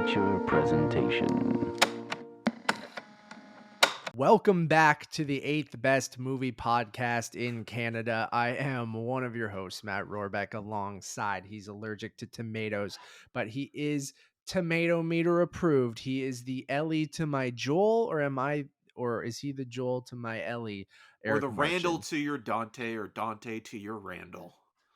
feature presentation. Welcome back to the 8th best movie podcast in Canada. I am one of your hosts, Matt Rohrbeck, alongside. He's allergic to tomatoes, but he is tomato meter approved. He is the Ellie to my Joel, or is he the Joel to my Ellie? Or Eric the Marchin. Randall to your Dante, or Dante to your Randall.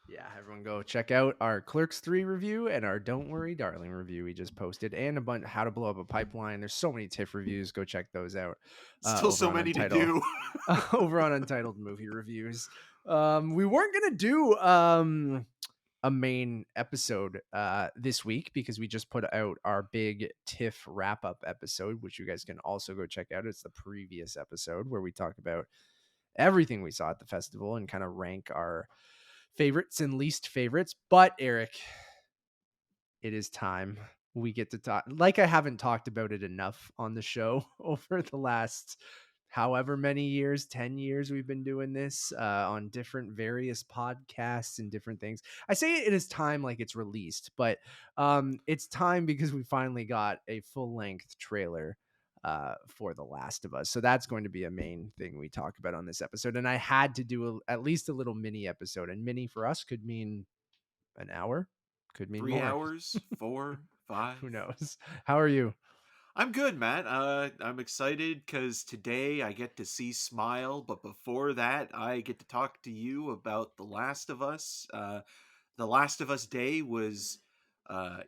Yeah, everyone go check out our Clerks 3 review and our Don't Worry Darling review we just posted, and a bunch How to Blow Up a Pipeline. There's so many TIFF reviews. Go check those out. Still so many to do. Over on Untitled Movie Reviews. We weren't going to do a main episode this week because we just put out our big TIFF wrap-up episode, which you guys can also go check out. It's the previous episode where we talk about everything we saw at the festival and kind of rank our favorites and least favorites. But Eric, it is time we get to talk. Like, I haven't talked about it enough on the show over the last however many years, 10 years we've been doing this on different various podcasts and different things. I say it is time like it's released, but it's time because we finally got a full-length trailer for The Last of Us. So that's going to be a main thing we talk about on this episode. And I had to do at least a little mini episode, and mini for us could mean an hour, could mean 3 more. hours, 4, 5. Who knows? How are you? I'm good, Matt. I'm excited because today I get to see Smile, but before that, I get to talk to you about The Last of Us. The Last of Us Day was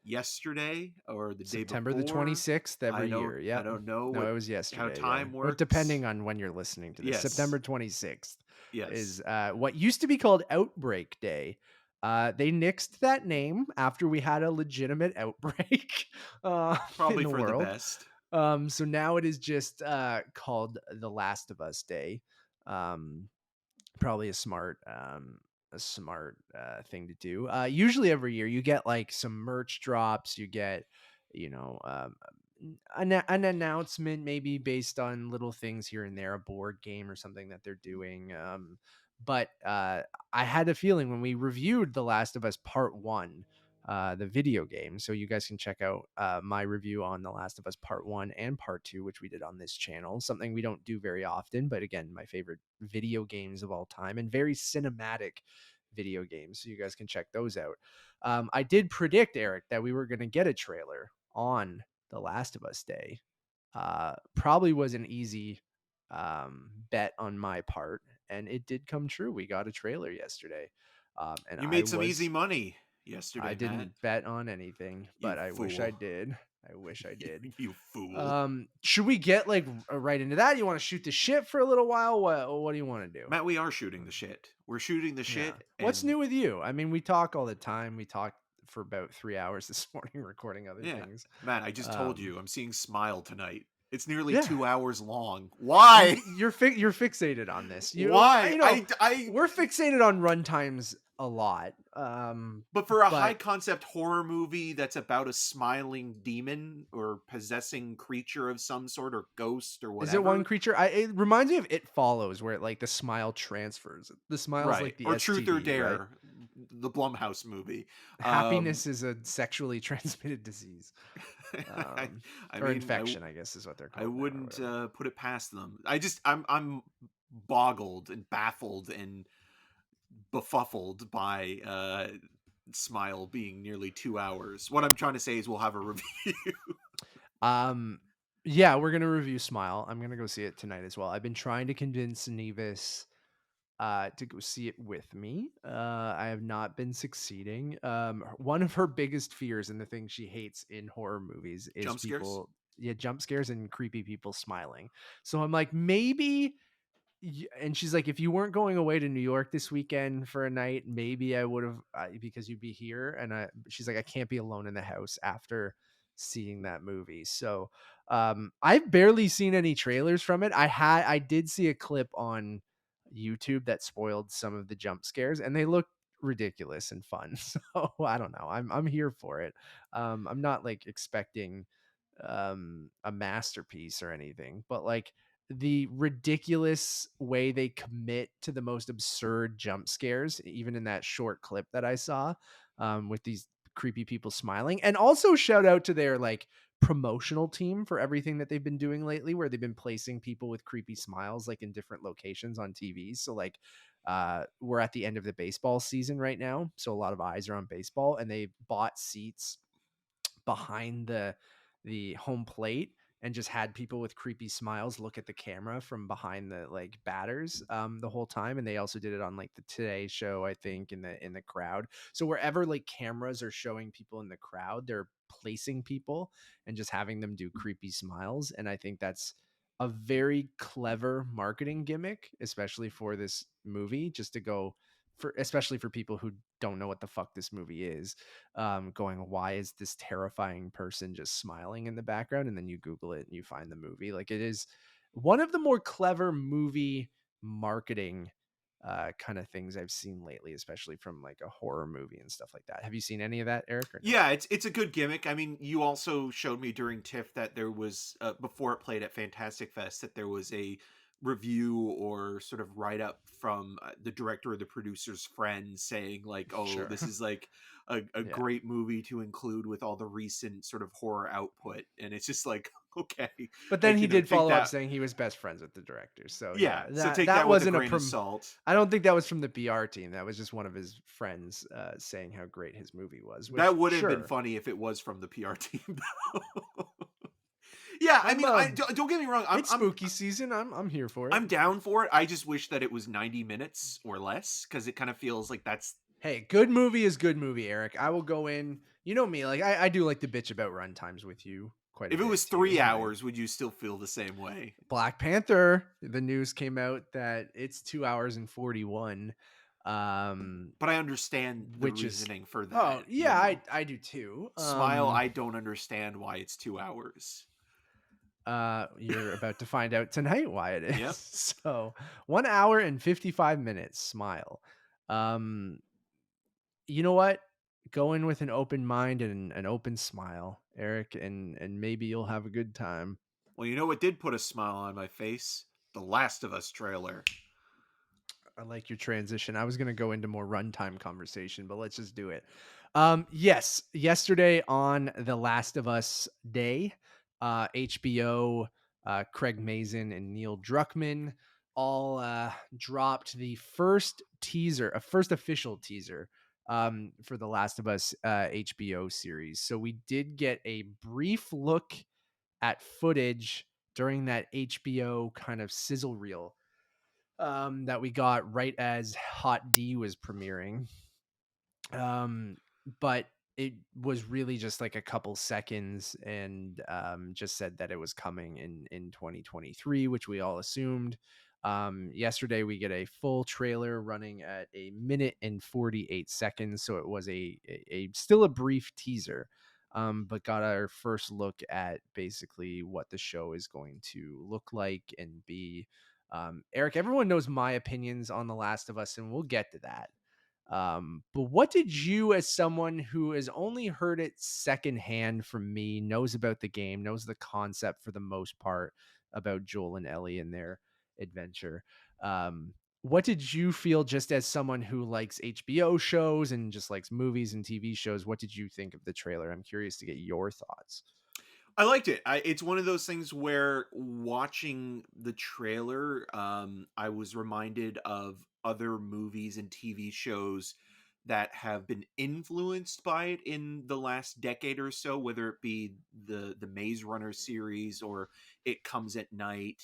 yesterday or the September day before. the 26th every year. Yeah, I don't know. No, it was yesterday. How time works. Well, depending on when you're listening to this. Yes. September 26th Yes. is what used to be called Outbreak Day. They nixed that name after we had a legitimate outbreak Probably in the for world. the best. So now it is just called The Last of Us Day. Probably a smart thing to do. Usually every year you get like some merch drops, you get, an announcement maybe based on little things here and there, a board game or something that they're doing. But I had a feeling when we reviewed The Last of Us Part 1, the video game, so you guys can check out my review on The Last of Us Part 1 and Part 2, which we did on this channel, something we don't do very often, but again, my favorite video games of all time and very cinematic video games, so you guys can check those out. I did predict, Eric, that we were going to get a trailer on The Last of Us Day. Probably was an easy bet on my part, and it did come true. We got a trailer yesterday. And You made some easy money yesterday. I didn't Matt. bet on anything, but You I wish fool. I did. I wish I did. You fool. Should we get like right into that? You want to shoot the shit for a little while? What do you want to do? Matt, we are shooting the shit. We're shooting the shit. Yeah. What's new with you? I mean, we talk all the time. We talked for about 3 hours this morning recording other things. Matt, I just told you I'm seeing Smile tonight. It's nearly Yeah. 2 hours long. Why? You're fixated on this. Why? We're fixated on runtimes a lot. But for a high concept horror movie that's about a smiling demon or possessing creature of some sort, or ghost or whatever. Is it one creature? It reminds me of It Follows, where like the smile transfers. The smile's right. like the or STD, Truth or Dare, right? The Blumhouse movie. Happiness is a sexually transmitted disease. I or mean, infection, I guess is what they're called. I wouldn't put it past them. I'm boggled and baffled and befuddled by Smile being nearly 2 hours. What I'm trying to say is we'll have a review. Yeah, we're gonna review Smile. I'm gonna go see it tonight as well. I've been trying to convince Nevis to go see it with me. I have not been succeeding. One of her biggest fears and the thing she hates in horror movies is Jump scares? jump scares and creepy people smiling. So I'm like, maybe. And she's like, if you weren't going away to New York this weekend for a night, maybe I would have, because you'd be here. And she's like, I can't be alone in the house after seeing that movie. So I've barely seen any trailers from it. I did see a clip on YouTube that spoiled some of the jump scares, and they look ridiculous and fun. So I don't know. I'm here for it. I'm not like expecting a masterpiece or anything, but like the ridiculous way they commit to the most absurd jump scares, even in that short clip that I saw, with these creepy people smiling. And also shout out to their like promotional team for everything that they've been doing lately, where they've been placing people with creepy smiles like in different locations on TV. So like we're at the end of the baseball season right now, so a lot of eyes are on baseball, and they bought seats behind the home plate and just had people with creepy smiles look at the camera from behind the like batters the whole time. And they also did it on like the Today Show, I think, in the crowd. So wherever like cameras are showing people in the crowd, they're placing people and just having them do creepy smiles. And I think that's a very clever marketing gimmick, especially for this movie, just to go for, especially for people who don't know what the fuck this movie is, going, why is this terrifying person just smiling in the background? And then you Google it and you find the movie. Like, it is one of the more clever movie marketing kind of things I've seen lately, especially from like a horror movie and stuff like that. Have you seen any of that, Eric, or no? Yeah, it's a good gimmick. I mean, you also showed me during TIFF that there was before it played at Fantastic Fest that there was a review or sort of write up from the director or the producer's friend saying like, "Oh, Sure. this is like a Yeah. great movie to include with all the recent sort of horror output." And it's just like, okay, But then like he you know, did take follow up that. saying he was best friends with the director. So Yeah, yeah, so that take that that with a wasn't a grain of salt. I don't think that was from the PR team. That was just one of his friends saying how great his movie was. That Which, would have been sure, funny if it was from the PR team, though. Yeah, I I'm mean, don't get me wrong. it's spooky season. I'm here for it. I'm down for it. I just wish that it was 90 minutes or less because it kind of feels like that's. Hey, good movie is good movie, Eric. I will go in. You know me, like I do like to bitch about runtimes with you quite a If it bit was too. 3 hours, would you still feel the same way? Black Panther, the news came out that it's 2 hours and 41. But I understand the Which is, reasoning for oh that. You yeah, know, I do too. Smile. I don't understand why it's 2 hours. You're about to find out tonight why it is. Yep. So 1 hour and 55 minutes. Smile. Um, you know what? Go in with an open mind and an open smile, Eric, and maybe you'll have a good time. Well, you know what did put a smile on my face? The Last of Us trailer. I like your transition. I was going to go into more runtime conversation, but let's just do it. Yes, yesterday on the Last of Us Day, HBO, Craig Mazin and Neil Druckmann all dropped the first teaser, a first official teaser for the Last of Us HBO series. So we did get a brief look at footage during that HBO kind of sizzle reel that we got right as Hot D was premiering. But it was really just like a couple seconds, and just said that it was coming in 2023, which we all assumed. Yesterday we get a full trailer running at a minute and 48 seconds, so it was a still a brief teaser. But got our first look at basically what the show is going to look like and be. Eric, everyone knows my opinions on The Last of Us, and we'll get to that. But what did you, as someone who has only heard it secondhand from me, knows about the game, knows the concept for the most part about Joel and Ellie and their adventure? What did you feel, just as someone who likes HBO shows and just likes movies and TV shows? What did you think of the trailer? I'm curious to get your thoughts. I liked it. It's one of those things where watching the trailer, I was reminded of other movies and TV shows that have been influenced by it in the last decade or so, whether it be the Maze Runner series or It Comes at Night,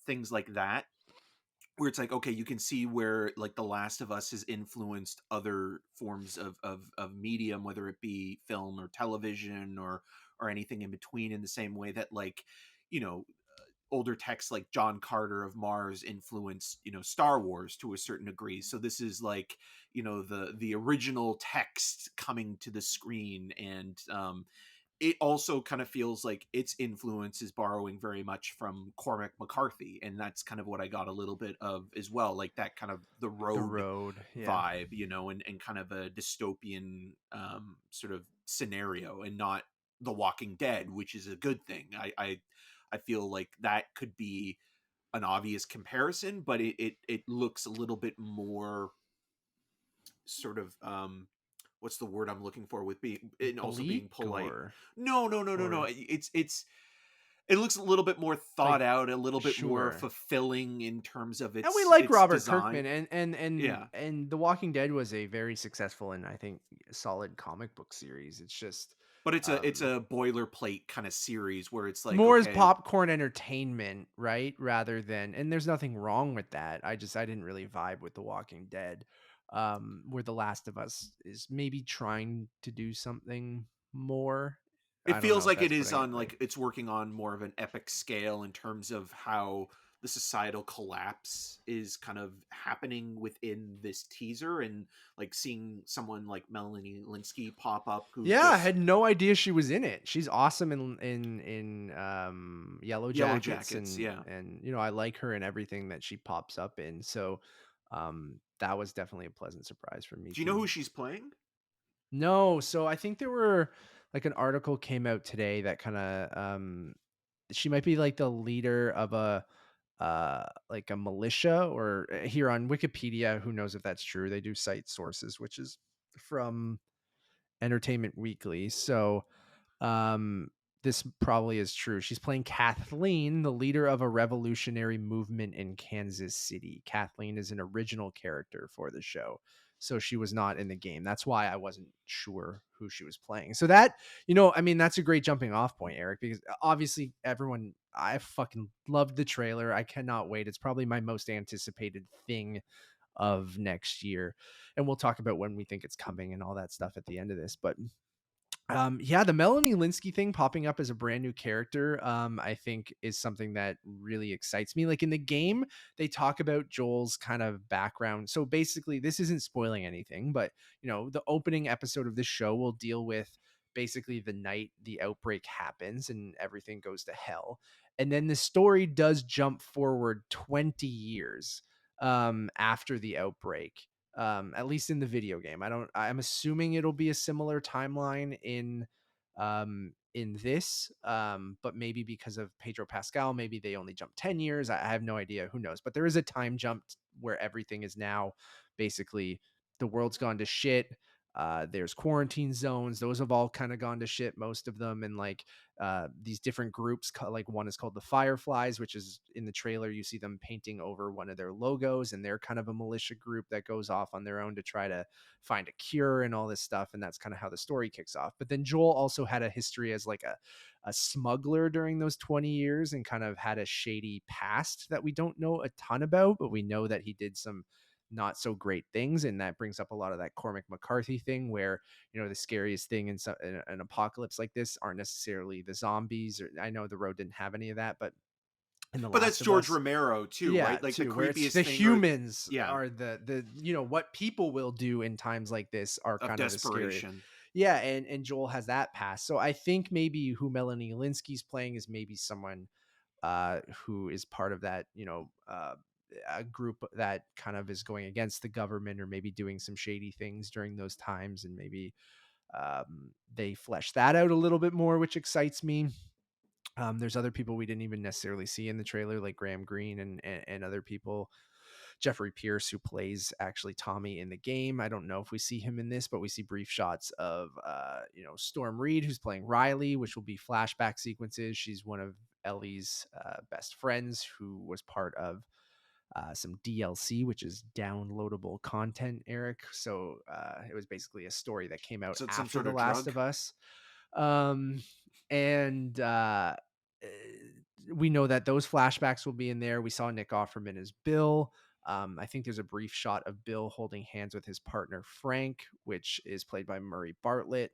things like that. Where it's like, okay, you can see where like The Last of Us has influenced other forms of medium, whether it be film or television or anything in between, in the same way that, like, you know, older texts like John Carter of Mars influenced, you know, Star Wars to a certain degree. So this is like, you know, the original text coming to the screen. And it also kind of feels like its influence is borrowing very much from Cormac McCarthy, and that's kind of what I got a little bit of as well, like that kind of the The road road, yeah. vibe, you know, and kind of a dystopian sort of scenario, and not The Walking Dead, which is a good thing. I feel like that could be an obvious comparison, but it looks a little bit more sort of what's the word I'm looking for with being and also being Bleak polite. or No. or It looks a little bit more like thought out, a little bit more sure. fulfilling in terms of And we like its Robert design. Kirkman, Yeah. and The Walking Dead was a very successful and I think solid comic book series. It's just But it's um a boilerplate kind of series where it's like, more as okay, popcorn entertainment, right? Rather than, and there's nothing wrong with that. I didn't really vibe with The Walking Dead. Where The Last of Us is maybe trying to do something more. it I don't feels know if like it that's is putting it on like like it's working on more of an epic scale in terms of how the societal collapse is kind of happening within this teaser, and like seeing someone like Melanie Linsky pop up who yeah, I just had no idea she was in it. She's awesome in Yellow Yellow Jackets, Jackets, yeah. and you know, I like her in everything that she pops up in. So that was definitely a pleasant surprise for me Do you know too. who she's playing? No, so I think there were like an article came out today that kind of she might be like the leader of a like a militia, or here on Wikipedia, who knows if that's true. They do cite sources, which is from Entertainment Weekly. So um, this probably is true. She's playing Kathleen, the leader of a revolutionary movement in Kansas City. Kathleen is an original character for the show, so she was not in the game. That's why I wasn't sure who she was playing. So that, you know, I mean, that's a great jumping off point, Eric, because obviously everyone, I fucking loved the trailer. I cannot wait. It's probably my most anticipated thing of next year, and we'll talk about when we think it's coming and all that stuff at the end of this. But yeah, the Melanie Linsky thing popping up as a brand new character, I think is something that really excites me. Like in the game, they talk about Joel's kind of background. So basically, this isn't spoiling anything, but you know, the opening episode of this show will deal with basically the night the outbreak happens and everything goes to hell. And then the story does jump forward 20 years after the outbreak, at least in the video game. I'm assuming it'll be a similar timeline in this, but maybe because of Pedro Pascal, maybe they only jump 10 years. I have no idea, who knows, but there is a time jump where everything is now basically the world's gone to shit. There's quarantine zones, those have all kind of gone to shit, most of them, and like these different groups, like one is called the Fireflies, which is in the trailer you see them painting over one of their logos, and they're kind of a militia group that goes off on their own to try to find a cure and all this stuff, and that's kind of how the story kicks off. But then Joel also had a history as like a smuggler during those 20 years and kind of had a shady past that we don't know a ton about, but we know that he did some not so great things, and that brings up a lot of that Cormac McCarthy thing where, you know, the scariest thing in an apocalypse like this aren't necessarily the zombies, or I know The Road didn't have any of that, but in The But that's Last of George Us, Romero too, yeah, right? Like the too, where it's creepiest the thing, or humans yeah, are the you know, what people will do in times like this are of kind of the scary. desperation. Yeah, and Joel has that past. So I think maybe who Melanie Linsky's playing is maybe someone who is part of that, you know, a group that kind of is going against the government, or maybe doing some shady things during those times, and maybe they flesh that out a little bit more, which excites me. There's other people we didn't even necessarily see in the trailer, like Graham Greene and other people. Jeffrey Pierce, who plays actually Tommy in the game. I don't know if we see him in this, but we see brief shots of you know, Storm Reed, who's playing Riley, which will be flashback sequences. She's one of Ellie's best friends, who was part of some DLC, which is downloadable content, Eric. So it was basically a story that came out So it's some after sort The of Last drug. of Us. Um, and eh, we know that those flashbacks will be in there. We saw Nick Offerman as Bill. I think there's a brief shot of Bill holding hands with his partner Frank, which is played by Murray Bartlett.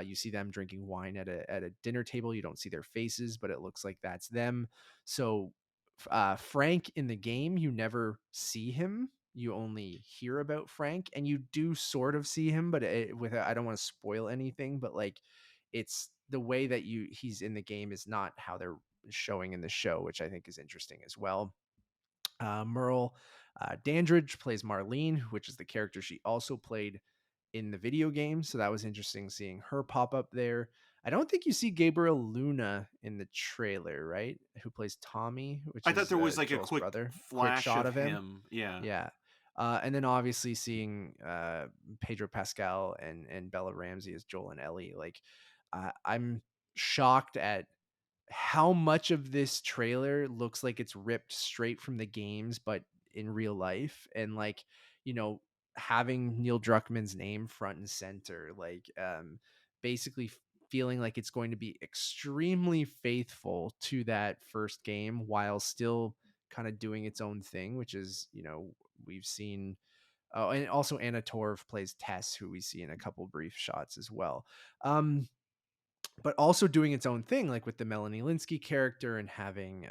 You see them drinking wine at a dinner table. You don't see their faces, but it looks like that's them. So Frank in the game, you never see him. You only hear about Frank, and you do sort of see him, but I don't want to spoil anything, but like it's the way that he's in the game is not how they're showing in the show, which I think is interesting as well. Merle Dandridge plays Marlene, which is the character she also played in the video game. So that was interesting seeing her pop up there. I don't think you see Gabriel Luna in the trailer, right? Who plays Tommy, which I thought is there was like a Joel's quick brother. Quick flash shot of of him. him. Yeah. Yeah. And then obviously seeing Pedro Pascal and Bella Ramsey as Joel and Ellie, like I'm shocked at how much of this trailer looks like it's ripped straight from the games, but in real life. And like, you know, having Neil Druckmann's name front and center, like basically feeling like it's going to be extremely faithful to that first game while still kind of doing its own thing, which is, you know, we've seen. Oh, and also Anna Torv plays Tess, who we see in a couple brief shots as well. But also doing its own thing, like with the Melanie Linsky character and having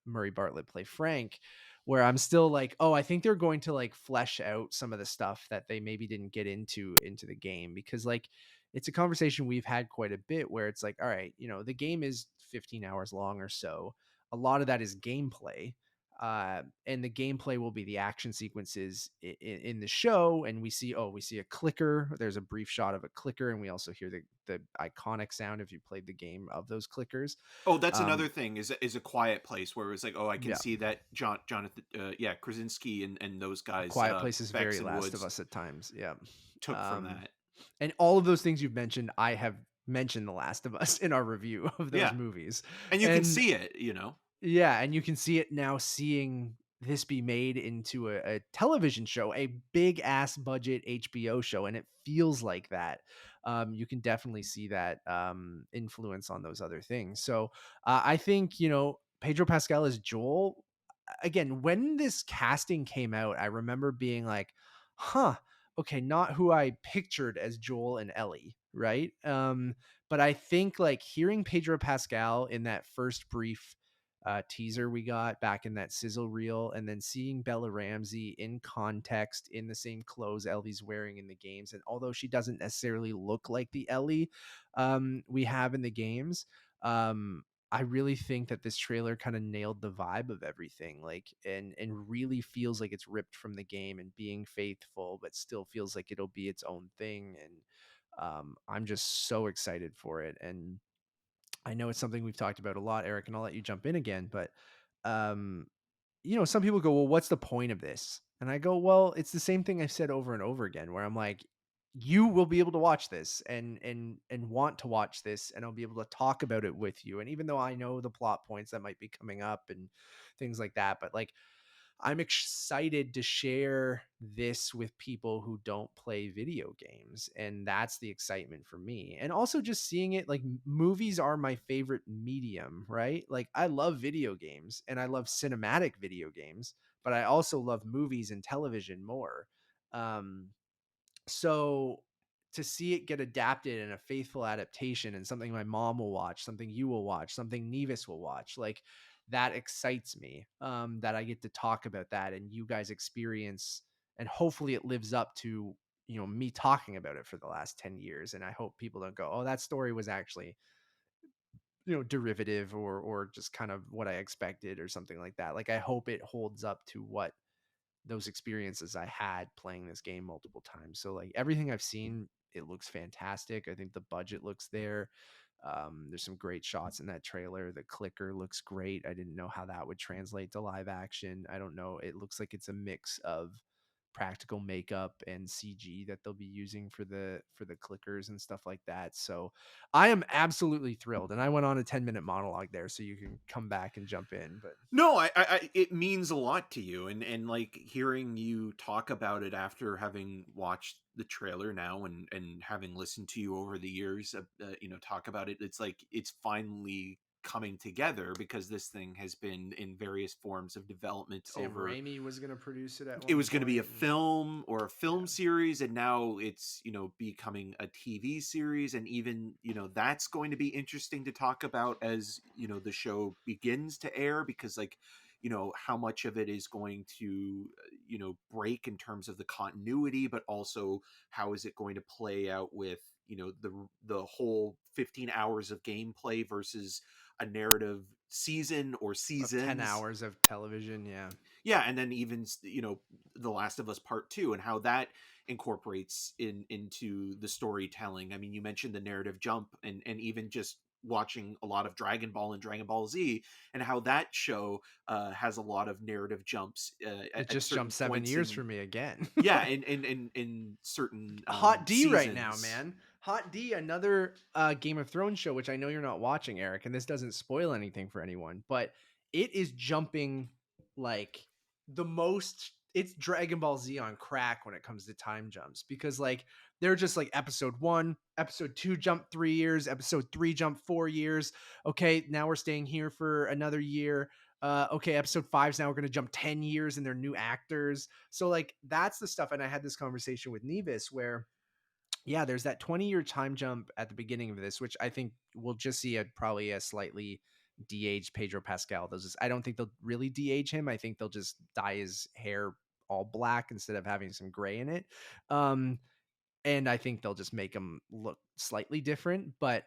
Murray Bartlett play Frank, where I'm still like, oh, I think they're going to like flesh out some of the stuff that they maybe didn't get into the game, because like it's a conversation we've had quite a bit where it's like, all right, you know, the game is 15 hours long or so. A lot of that is gameplay, and the gameplay will be the action sequences in the show. And we see a clicker. There's a brief shot of a clicker, and we also hear the iconic sound if you played the game of those clickers. Oh, that's um another thing, is a quiet place where it's like, oh, I can yeah, see that Jonathan, Krasinski and those a guys, quiet place is Bex very and Last of Woods, Us at times. Yeah. took from um that. and all of those things you've mentioned, I have mentioned The Last of Us in our review of those Yeah, movies. and you can And see it, you know. yeah, and you can see it now, seeing this be made into a television show, a big ass budget HBO show, and it feels like that. You can definitely see that influence on those other things. So I think, you know, Pedro Pascal as Joel. Again, when this casting came out, I remember being like, "Huh, okay, not who I pictured as Joel and Ellie, right?" But I think like hearing Pedro Pascal in that first brief teaser we got back in that sizzle reel, and then seeing Bella Ramsey in context in the same clothes Ellie's wearing in the games, and although she doesn't necessarily look like the Ellie we have in the games, I really think that this trailer kind of nailed the vibe of everything, like, and really feels like it's ripped from the game and being faithful, but still feels like it'll be its own thing. And I'm just so excited for it. And I know it's something we've talked about a lot, Eric, and I'll let you jump in again. But, um, you know, some people go, well, what's the point of this? And I go, well, it's the same thing I've said over and over again, where I'm like, you will be able to watch this and want to watch this, and I'll be able to talk about it with you. And even though I know the plot points that might be coming up and things like that, but like I'm excited to share this with people who don't play video games. And that's the excitement for me. And also just seeing it, like, movies are my favorite medium, right? Like, I love video games and I love cinematic video games, but I also love movies and television more. Um, so to see it get adapted in a faithful adaptation, and something my mom will watch, something you will watch, something Nevis will watch, like, that excites me. That I get to talk about that and you guys experience, and hopefully it lives up to, you know, me talking about it for the last 10 years. And I hope people don't go, oh, that story was actually, you know, derivative or just kind of what I expected or something like that. Like, I hope it holds up to what those experiences I had playing this game multiple times. So like everything I've seen, it looks fantastic. I think the budget looks there. There's some great shots in that trailer. The clicker looks great. I didn't know how that would translate to live action. I don't know. It looks like it's a mix of practical makeup and CG that they'll be using for the clickers and stuff like that. So I am absolutely thrilled. And I went on a 10-minute monologue there, so you can come back and jump in. But No, it means a lot to you, and like hearing you talk about it after having watched the trailer now and having listened to you over the years, talk about it. It's like it's finally coming together, because this thing has been in various forms of development Sam over. Raimi was going to produce it at It one was going to be a point. film or a film Yeah. series, and now it's, becoming a TV series, and even, that's going to be interesting to talk about as, the show begins to air, because like, how much of it is going to, break in terms of the continuity, but also how is it going to play out with, the whole 15 hours of gameplay versus a narrative season or Of 10 seasons. hours of television. Yeah. Yeah, and then even, The Last of Us Part 2, and how that incorporates into the storytelling. I mean, you mentioned the narrative jump, and even just watching a lot of Dragon Ball and Dragon Ball Z, and how that show has a lot of narrative jumps It at just jumped certain 7 years points for me again. yeah, in certain Hot D right now, seasons. man. Hot D, another Game of Thrones show, which I know you're not watching, Eric, and this doesn't spoil anything for anyone, but it is jumping like the most. It's Dragon Ball Z on crack when it comes to time jumps, because like they're just like episode 1, episode 2 jump 3 years, episode 3 jump 4 years. Okay, now we're staying here for another year. Okay, episode 5's now we're going to jump 10 years and they're new actors. So like that's the stuff. And I had this conversation with Nevis where, yeah, there's that 20-year time jump at the beginning of this, which I think we'll just see probably a slightly de-aged Pedro Pascal. I don't think they'll really de-age him. I think they'll just dye his hair all black instead of having some gray in it. And I think they'll just make him look slightly different, but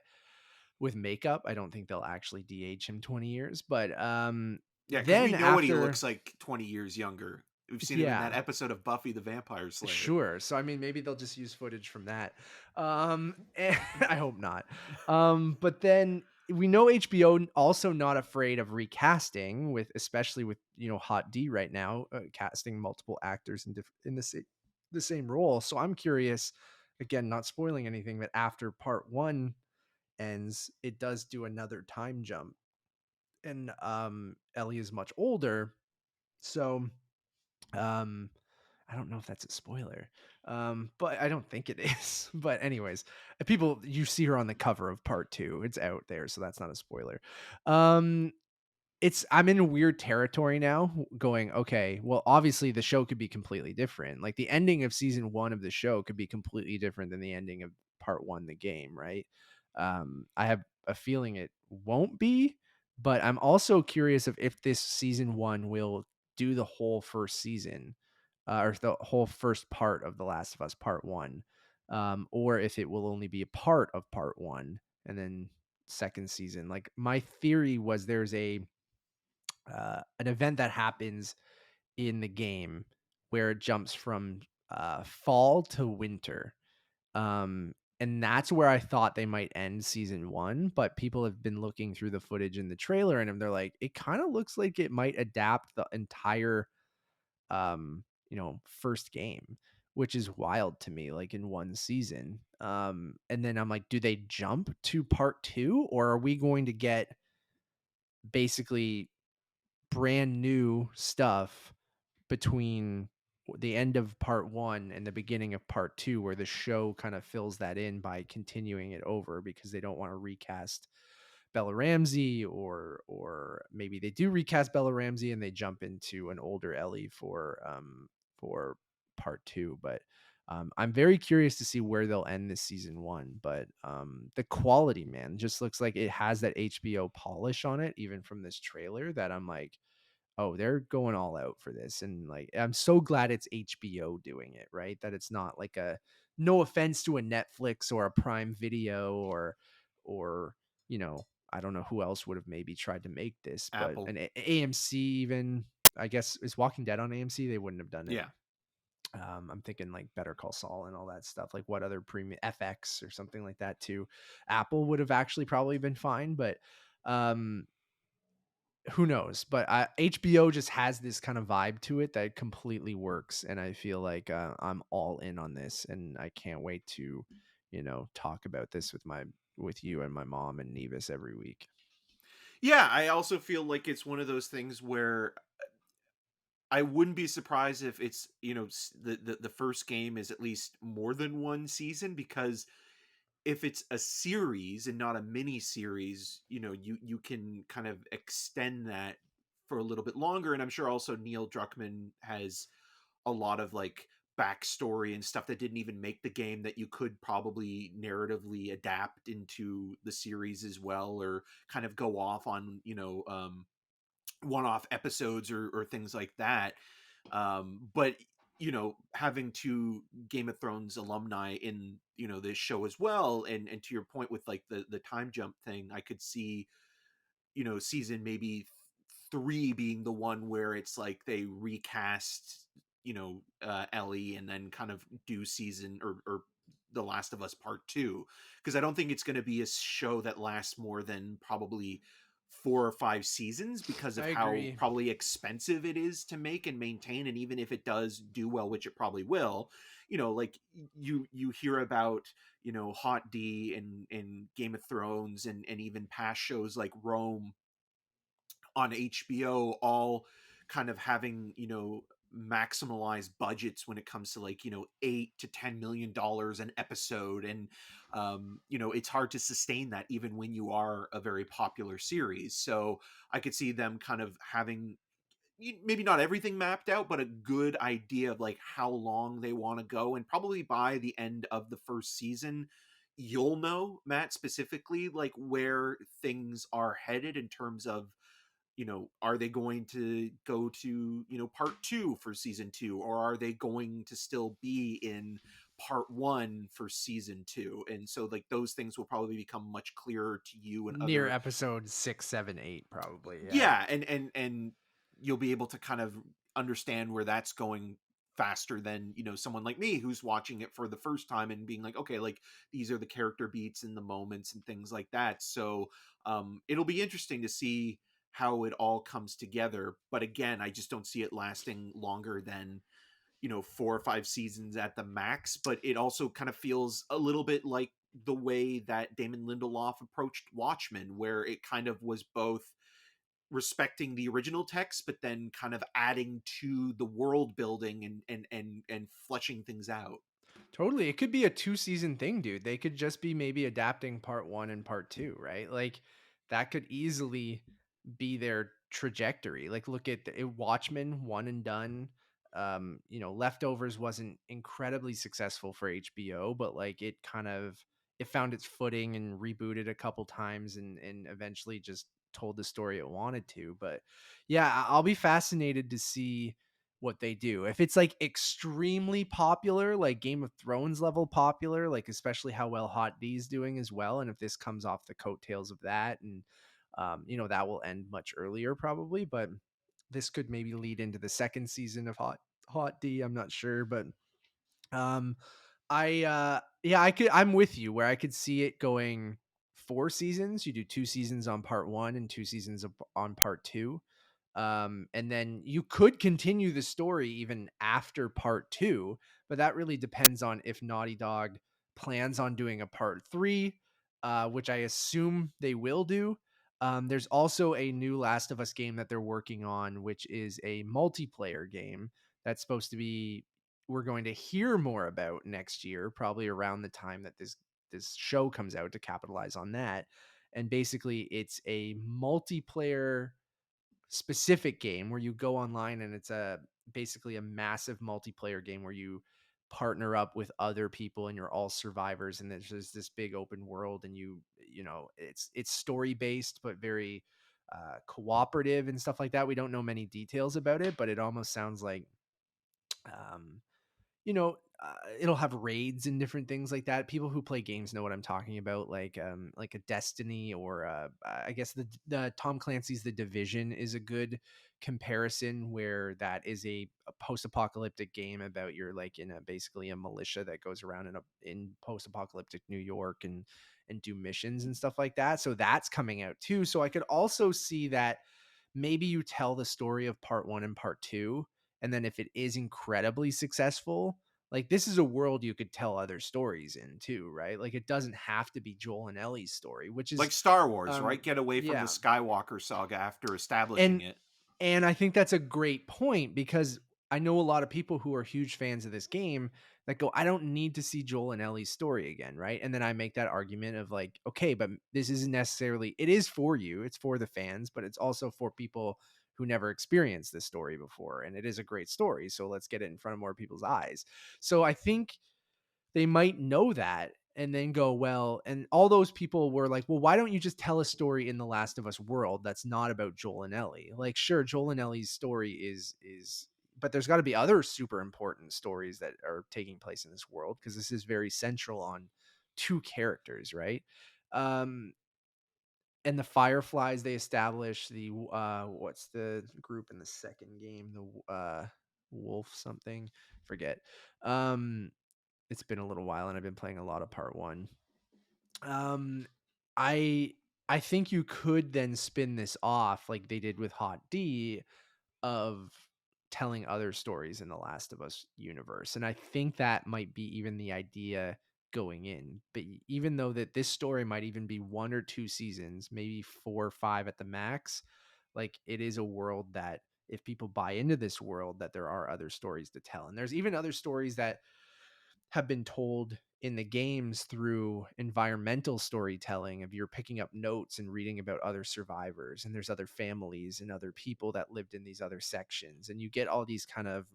with makeup, I don't think they'll actually de-age him 20 years. But Yeah, because we then know what he after, looks like 20 years younger. We've seen him in yeah, that episode of Buffy the Vampire Slayer. sure. So I mean, maybe they'll just use footage from that. And I hope not. But then we know HBO also not afraid of recasting, with especially with Hot D right now, casting multiple actors in the same role. So I'm curious, again, not spoiling anything, that after part 1 ends, it does do another time jump, and Ellie is much older. So um I don't know if that's a spoiler, but I don't think it is. But anyways, people, you see her on the cover of part 2. It's out there, so that's not a spoiler. Um, I'm in a weird territory now, going, okay, well, obviously the show could be completely different. Like the ending of season 1 of the show could be completely different than the ending of part 1, the game, right? I have a feeling it won't be, but I'm also curious if this season 1 will do the whole first season, or the whole first part of The Last of Us part 1, or if it will only be a part of part 1 and then second season. Like my theory was there's an event that happens in the game where it jumps from fall to winter. And that's where I thought they might end season 1, but people have been looking through the footage in the trailer and they're like, it kind of looks like it might adapt the entire first game, which is wild to me, like in one season. And then I'm like, do they jump to part 2, or are we going to get basically brand new stuff between the end of part 1 and the beginning of part 2, where the show kind of fills that in by continuing it over because they don't want to recast Bella Ramsey, or maybe they do recast Bella Ramsey and they jump into an older Ellie for part 2. But I'm very curious to see where they'll end this season 1. But the quality, man, just looks like it has that HBO polish on it, even from this trailer, that I'm like, oh, they're going all out for this. And like, I'm so glad it's HBO doing it, right? That it's not like no offense to a Netflix or a Prime Video, or, I don't know who else would have maybe tried to make this, but Apple. an AMC even, I guess, is Walking Dead on AMC? They wouldn't have done it. Yeah. I'm thinking like Better Call Saul and all that stuff. Like what other premium, FX or something like that too. Apple would have actually probably been fine, but who knows? But HBO just has this kind of vibe to it that completely works, and I feel like I'm all in on this, and I can't wait to, talk about this with you and my mom and Nevis every week. Yeah, I also feel like it's one of those things where I wouldn't be surprised if it's, the first game is at least more than one season, because if it's a series and not a mini series, you can kind of extend that for a little bit longer. And I'm sure also Neil Druckmann has a lot of like backstory and stuff that didn't even make the game that you could probably narratively adapt into the series as well, or kind of go off on, one-off episodes or things like that. But having two Game of Thrones alumni in this show as well, and to your point with like the time jump thing, I could see season maybe 3 being the one where it's like they recast Ellie, and then kind of do season or The Last of Us Part 2, because I don't think it's going to be a show that lasts more than probably 4 or 5 seasons because of I how agree. probably expensive it is to make and maintain. And even if it does do well, which it probably will, like you hear about, Hot D and Game of Thrones and even past shows like Rome on HBO, all kind of having, maximalized budgets when it comes to, like, $8 to $10 million an episode. And it's hard to sustain that even when you are a very popular series. So I could see them kind of having maybe not everything mapped out, but a good idea of like how long they want to go. And probably by the end of the first season, you'll know, Matt, specifically like where things are headed in terms of, are they going to go to, part 2 for season 2, or are they going to still be in part 1 for season 2? And so like those things will probably become much clearer to you and Near other. episode 6, 7, 8, probably. Yeah. Yeah, and you'll be able to kind of understand where that's going faster than, someone like me who's watching it for the first time and being like, okay, like these are the character beats and the moments and things like that. So it'll be interesting to see how it all comes together. But again, I just don't see it lasting longer than, 4 or 5 seasons at the max. But it also kind of feels a little bit like the way that Damon Lindelof approached Watchmen, where it kind of was both respecting the original text but then kind of adding to the world building and fleshing things out. Totally. It could be a 2-season thing, dude. They could just be maybe adapting part 1 and part 2, right? Like that could easily be their trajectory. Like look at Watchmen, one and done. Leftovers wasn't incredibly successful for HBO, but like it found its footing and rebooted a couple times and eventually just told the story it wanted to. But yeah, I'll be fascinated to see what they do. If it's like extremely popular, like Game of Thrones level popular, like especially how well Hot D's doing as well, and if this comes off the coattails of that, and that will end much earlier probably, but this could maybe lead into the second season of Hot D. I'm not sure, but um, I'm with you where I could see it going 4 seasons. You do 2 seasons on part 1 and 2 seasons on part 2. And then you could continue the story even after part 2, but that really depends on if Naughty Dog plans on doing a part 3, which I assume they will do. There's also a new Last of Us game that they're working on, which is a multiplayer game that's supposed to be we're going to hear more about next year, probably around the time that this show comes out, to capitalize on that. And basically it's a multiplayer specific game where you go online, and it's basically a massive multiplayer game where you partner up with other people and you're all survivors, and there's just this big open world, and it's story based but very cooperative and stuff like that. We don't know many details about it, but it almost sounds like um it'll have raids and different things like that. People who play games know what I'm talking about, like a Destiny, or I guess the Tom Clancy's The Division is a good comparison, where that is a post-apocalyptic game about you're like in a basically a militia that goes around in post-apocalyptic New York and do missions and stuff like that. So that's coming out too. So I could also see that maybe you tell the story of part 1 and part 2, and then if it is incredibly successful, like this is a world you could tell other stories in too, right? Like it doesn't have to be Joel and Ellie's story, which is Like Star Wars, um right? Get away from the yeah. Skywalker saga after establishing And it. and I think that's a great point, because I know a lot of people who are huge fans of this game that go, I don't need to see Joel and Ellie's story again, right? And then I make that argument of like, okay, but this isn't necessarily, it is for you, it's for the fans, but it's also for people who never experienced this story before. And it is a great story. So let's get it in front of more people's eyes. So I think they might know that and then go, well, and all those people were like, well, why don't you just tell a story in the Last of Us world that's not about Joel and Ellie? Like, sure, Joel and Ellie's story is but there's got to be other super important stories that are taking place in this world, because this is very central on two characters, right? um and the Fireflies, they establish the what's the group in the second game, the wolf something, forget. um it's been a little while, and I've been playing a lot of part one. Um, I I think you could then spin this off like they did with Hot D of telling other stories in the Last of Us universe. And I think that might be even the idea going in. But even though that this story might even be 1 or 2 seasons, maybe 4 or 5 at the max, like it is a world that if people buy into this world, that there are other stories to tell. And there's even other stories that have been told in the games through environmental storytelling of you're picking up notes and reading about other survivors, and there's other families and other people that lived in these other sections, and you get all these kind of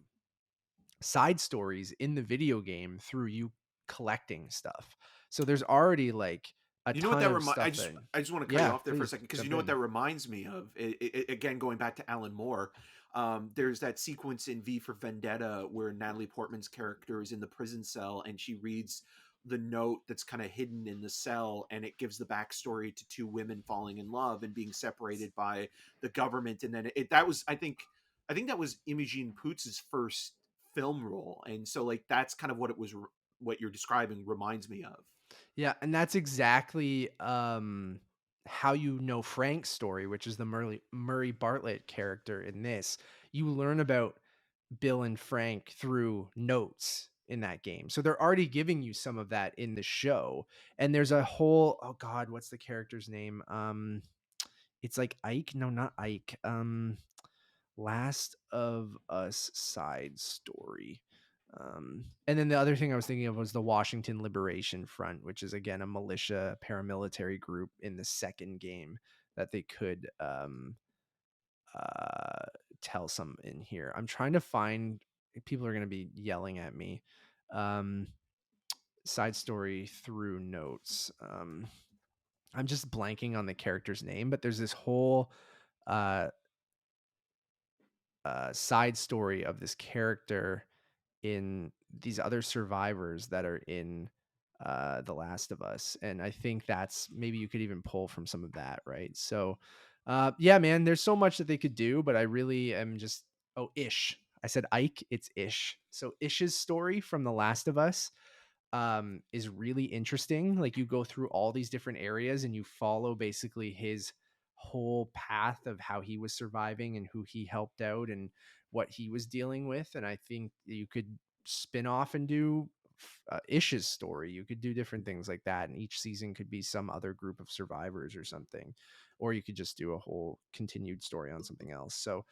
side stories in the video game through you collecting stuff. So there's already like a You know what ton that of stuff just that, I just want to cut you yeah, off there for a please second because you jump know what in. that reminds me of. Again, going back to Alan Moore, there's that sequence in V for Vendetta where Natalie Portman's character is in the prison cell and she reads the note that's kind of hidden in the cell, and it gives the backstory to two women falling in love and being separated by the government. And then that was, I think that was Imogen Poots's first film role, and so like that's kind of what it was. What you're describing reminds me of. Yeah, and that's exactly how you know Frank's story, which is the Murray Bartlett character in this. You learn about Bill and Frank through notes in that game. So they're already giving you some of that in the show. And there's a whole, oh god, what's the character's name? It's like Ike, no, not Ike. Last of Us side story. And then the other thing I was thinking of was the Washington Liberation Front, which is again a militia paramilitary group in the second game that they could uh, tell some in here. I'm trying to find. People are going to be yelling at me. Um, Side story through notes. I'm just blanking on the character's name, but there's this whole uh, side story of this character in these other survivors that are in The Last of Us. And I think that's maybe you could even pull from some of that, right? So yeah, man, there's so much that they could do, but I really am just Ish. I said Ike, it's Ish. So Ish's story from The Last of Us is really interesting. Like you go through all these different areas and you follow basically his whole path of how he was surviving and who he helped out and what he was dealing with. And I think you could spin off and do Ish's story. You could do different things like that, and each season could be some other group of survivors or something, or you could just do a whole continued story on something else. So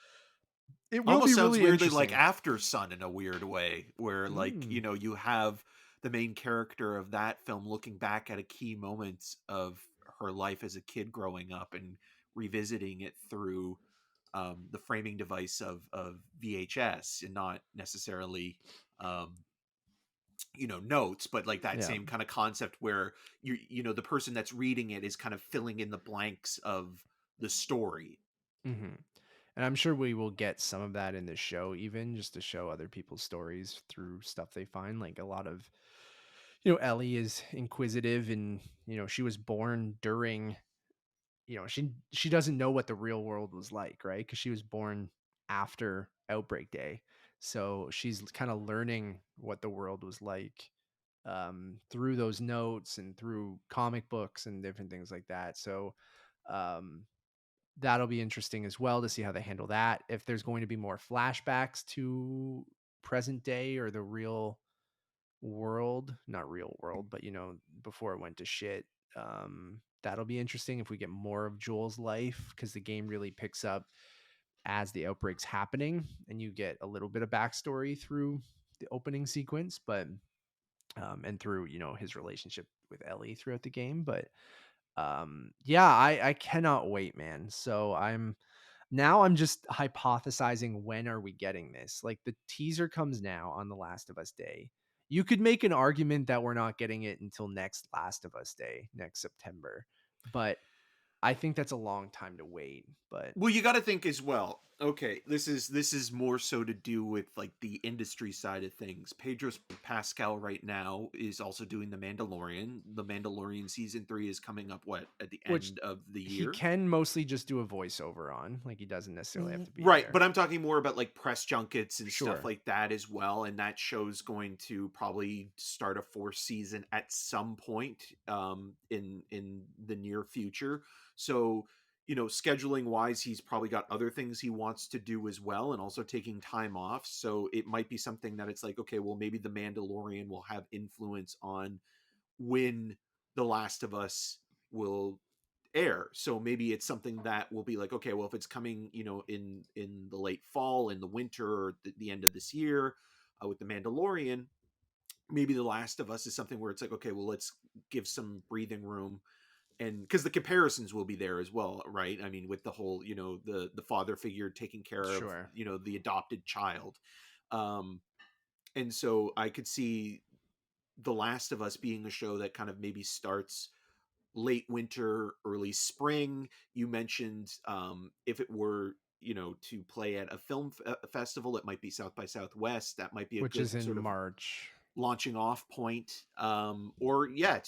it will be Almost sounds really weirdly like interesting. After Sun in a weird way, where like, Mm. you have the main character of that film looking back at a key moments of her life as a kid growing up and revisiting it through the framing device of VHS, and not necessarily um, notes, but like that Yeah. same kind of concept where the person that's reading it is kind of filling in the blanks of the story. Hmm. And I'm sure we will get some of that in the show, even just to show other people's stories through stuff they find. Like a lot of, Ellie is inquisitive, and she was born during, she doesn't know what the real world was like, right? Because she was born after Outbreak Day, so she's kind of learning what the world was like through those notes and through comic books and different things like that. So um, that'll be interesting as well to see how they handle that. If there's going to be more flashbacks to present day or the real world, not real world, but before it went to shit. That'll be interesting if we get more of Joel's life, because the game really picks up as the outbreak's happening and you get a little bit of backstory through the opening sequence, but and through his relationship with Ellie throughout the game. But yeah, I cannot wait, man. So I'm just hypothesizing, when are we getting this? Like the teaser comes now on The Last of Us Day. You could make an argument that we're not getting it until next Last of Us Day, next September. But I think that's a long time to wait. But Well, you got to think as well. Okay, this is more so to do with like the industry side of things. Pedro Pascal right now is also doing The Mandalorian. The Mandalorian season 3 is coming up at the Which end of the he year. can mostly just do a voiceover on. Like he doesn't necessarily have to be Right, there. but I'm talking more about like press junkets and stuff Sure. like that as well. And that show's going to probably start a fourth season at some point in the near future. So, scheduling wise, he's probably got other things he wants to do as well, and also taking time off. So it might be something that it's like, okay, well, maybe the Mandalorian will have influence on when The Last of Us will air. So maybe it's something that will be like, okay, well, if it's coming, in the late fall, in the winter, or the end of this year, with the Mandalorian, maybe The Last of Us is something where it's like, okay, well, let's give some breathing room, and because the comparisons will be there as well, right? I mean, with the whole, the father figure taking care of, Sure. the adopted child, um, and so I could see The Last of Us being a show that kind of maybe starts late winter, early spring. You mentioned, if it were, to play at a film festival, it might be South by Southwest. That might be a Which good is in sort of March. launching off point. Or yeah,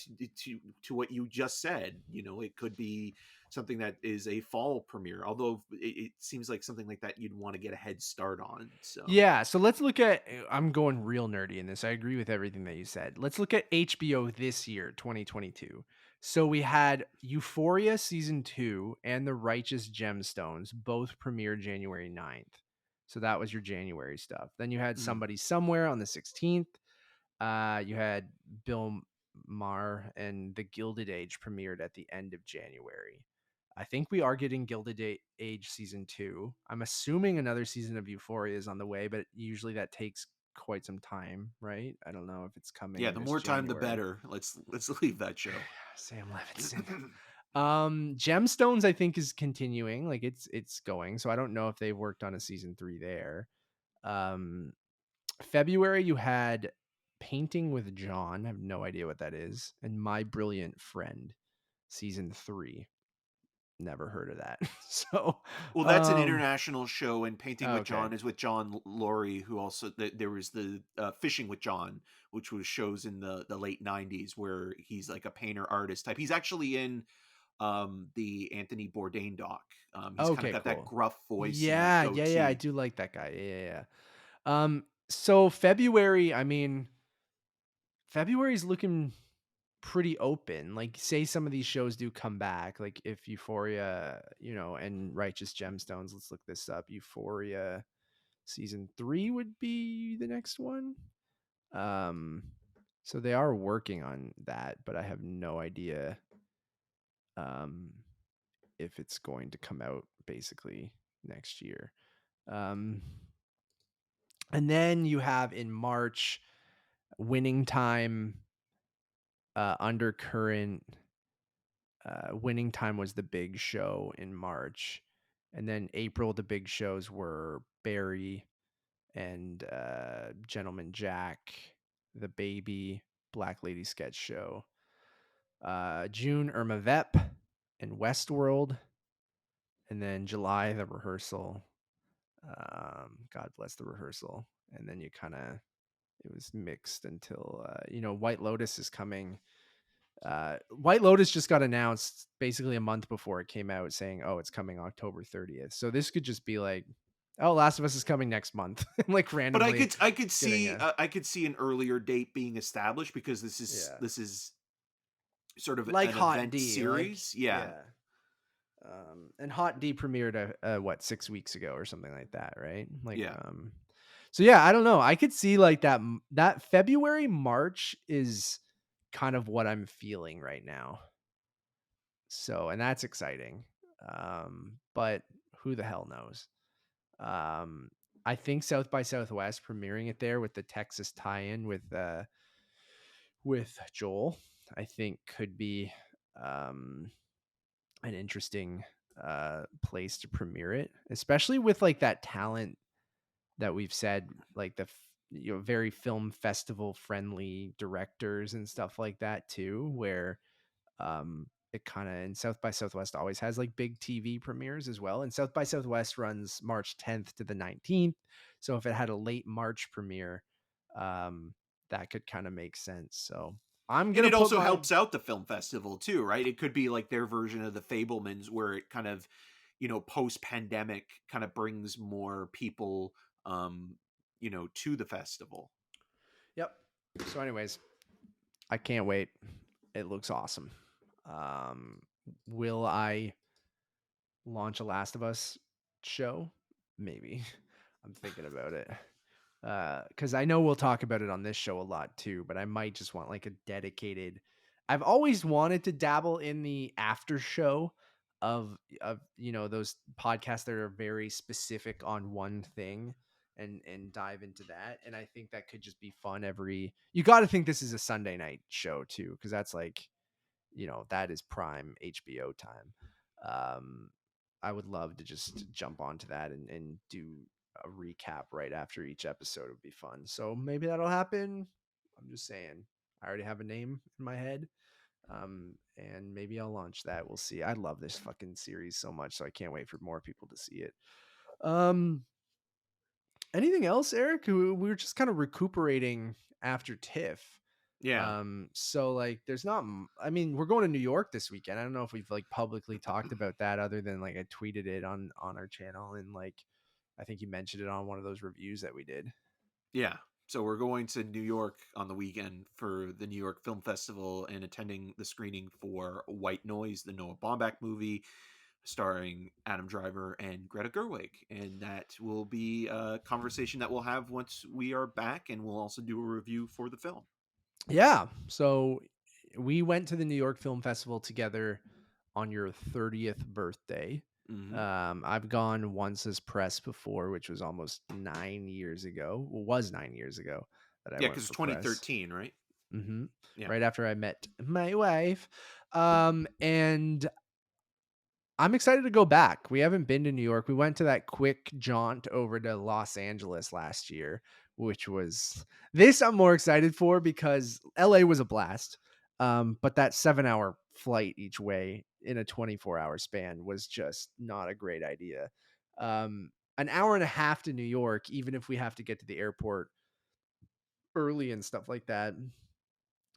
to what you just said, it could be something that is a fall premiere. Although it seems like something like that you'd want to get a head start on. So Yeah, so let's look at I'm going real nerdy in this. I agree with everything that you said. Let's look at HBO this year, 2022. So we had Euphoria season 2 and The Righteous Gemstones both premiere January 9th. So that was your January stuff. Then you had mm, Somebody Somewhere on the 16th. You had Bill Maher and The Gilded Age premiered at the end of January. I think we are getting Age season 2. I'm assuming another season of Euphoria is on the way, but usually that takes quite some time, right? I don't know if it's yeah, coming the this more time the January. better. Let's leave that show. Sam Levinson. Gemstones I think is continuing, like it's going. So I don't know if they've worked on a season 3 there. Um February, you had Painting with John. I have no idea what that is. And My Brilliant Friend, season 3. Never heard of that. So, Well, that's an um, international show, and Painting with okay. John is with John Laurie, who also there was the Fishing with John, which was shows in the late '90s where he's like a painter artist type. He's actually in the Anthony Bourdain doc. He's kind of Okay, got that cool. gruff voice and that Yeah, I goatee. do like that guy. Yeah. So February, I mean, February's looking pretty open. Like, say some of these shows do come back, like if Euphoria, and Righteous Gemstones, let's look this up. Euphoria season 3 would be the next one. Um, so they are working on that, but I have no idea um, if it's going to come out basically next year. Um, and then you have in March, Winning Time, Undercurrent. Winning Time was the big show in March. And then April, the big shows were Barry and Gentleman Jack, The Baby, Black Lady Sketch Show. June, Irma Vep and Westworld. And then July, The Rehearsal. God bless The Rehearsal. And then you kind of, it was mixed until, White Lotus is coming. White Lotus just got announced basically a month before it came out saying, oh, it's coming October 30th. So this could just be like, oh, Last of Us is coming next month. Like But I randomly could I could getting see a, I could see an earlier date being established because this is yeah. this is sort of Like an Hot event D, like, series. Yeah. yeah. And Hot D premiered what 6 weeks ago or something like that, right? Like, Yeah. so yeah, I don't know. I could see like that February March is kind of what I'm feeling right now. So, and that's exciting. But who the hell knows? Um, I think South by Southwest premiering it there with the Texas tie-in with Joel, I think could be um an interesting place to premiere it, especially with like that talent that we've said, like very film festival friendly directors and stuff like that too, where it kind of, and South by Southwest always has like big TV premieres as well. And South by Southwest runs March 10th to the 19th. So if it had a late March premiere, that could kind of make sense. So I'm And going it to put also my, helps out the film festival too, right? It could be like their version of the Fablemans, where it kind of, post pandemic kind of brings more people, to the festival. yep. So anyways, I can't wait. It looks awesome. Um, will I launch a Last of Us show? Maybe. I'm thinking about it. Because I know we'll talk about it on this show a lot too, but I might just want like a dedicated. I've always wanted to dabble in the after show of those podcasts that are very specific on one thing and dive into that. And I think that could just be fun. You got to think this is a Sunday night show too, because that's like, that is prime HBO time. Um, I would love to just jump onto that and do a recap right after each episode. Would be fun. So maybe that'll happen. I'm just saying. I already have a name in my head. And maybe I'll launch that. We'll see. I love this fucking series so much, so I can't wait for more people to see it. Um, Anything else, Eric? We were just kind of recuperating after TIFF. Yeah. So like there's not I mean, we're going to New York this weekend. I don't know if we've like publicly talked about that other than like I tweeted it on our channel, and like I think you mentioned it on one of those reviews that we did. Yeah. So we're going to New York on the weekend for the New York Film Festival and attending the screening for White Noise, the Noah Baumbach movie starring Adam Driver and Greta Gerwig. And that will be a conversation that we'll have once we are back, and we'll also do a review for the film. Yeah. So we went to the New York Film Festival together on your 30th birthday. Mm-hmm. I've gone once as press before, which was almost 9 years ago. Well, was 9 years ago that I Yeah, went because it's for press. 2013, right? Mm-hmm. Yeah. Right after I met my wife. And I'm excited to go back. We haven't been to New York. We went to that quick jaunt over to Los Angeles last year, which was this I'm more excited for because LA was a blast. But that 7-hour flight each way in a 24-hour span was just not a great idea. An hour and a half to New York, even if we have to get to the airport early and stuff like that,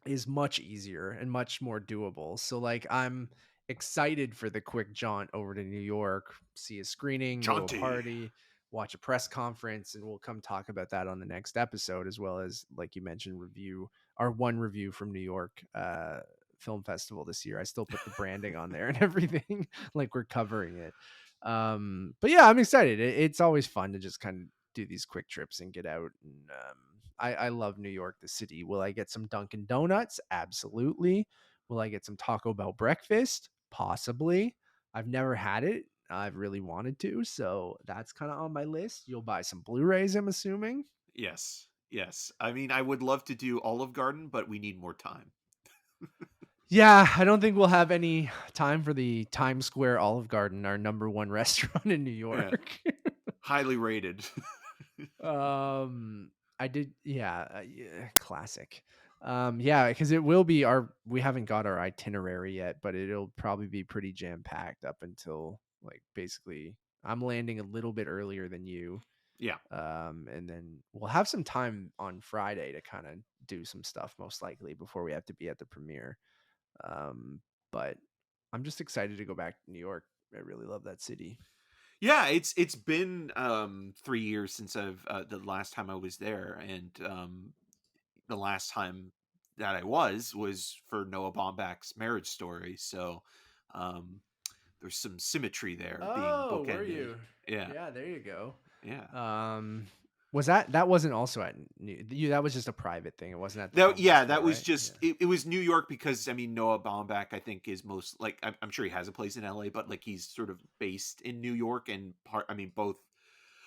is much easier and much more doable. So like I'm excited for the quick jaunt over to New York, see a screening, go to a Jaunty. party, watch a press conference, and we'll come talk about that on the next episode, as well as like you mentioned, review our one review from New York film festival this year. I still put the branding on there and everything, like we're covering it. But yeah, I'm excited. It's always fun to just kind of do these quick trips and get out. And I love New York, the city. Will I get some Dunkin' Donuts? Absolutely. Will I get some Taco Bell breakfast? Possibly. I've never had it. I've really wanted to, so that's kind of on my list. You'll buy some Blu-rays, I'm assuming. Yes. Yes. I mean, I would love to do Olive Garden, but we need more time. Yeah, I don't think we'll have any time for the Times Square Olive Garden, our number one restaurant in New Yeah. York. Highly rated. I did, yeah, yeah, classic. Yeah, because it will be we haven't got our itinerary yet, but it'll probably be pretty jam packed up until like basically I'm landing a little bit earlier than you. Yeah. And then we'll have some time on Friday to kind of do some stuff most likely before we have to be at the premiere. But I'm just excited to go back to New York. I really love that city. Yeah, it's been 3 years since I've the last time I was there, and the last time that I was for Noah Baumbach's Marriage Story. So um, there's some symmetry there being Oh, were bookended. you? Yeah, Yeah, there you go. yeah. Was that wasn't also at that was just a private thing. It wasn't at the That film yeah, festival, that was right? just it was New York because I mean Noah Baumbach I think is most like I'm sure he has a place in LA, but like he's sort of based in New York and part. I mean both.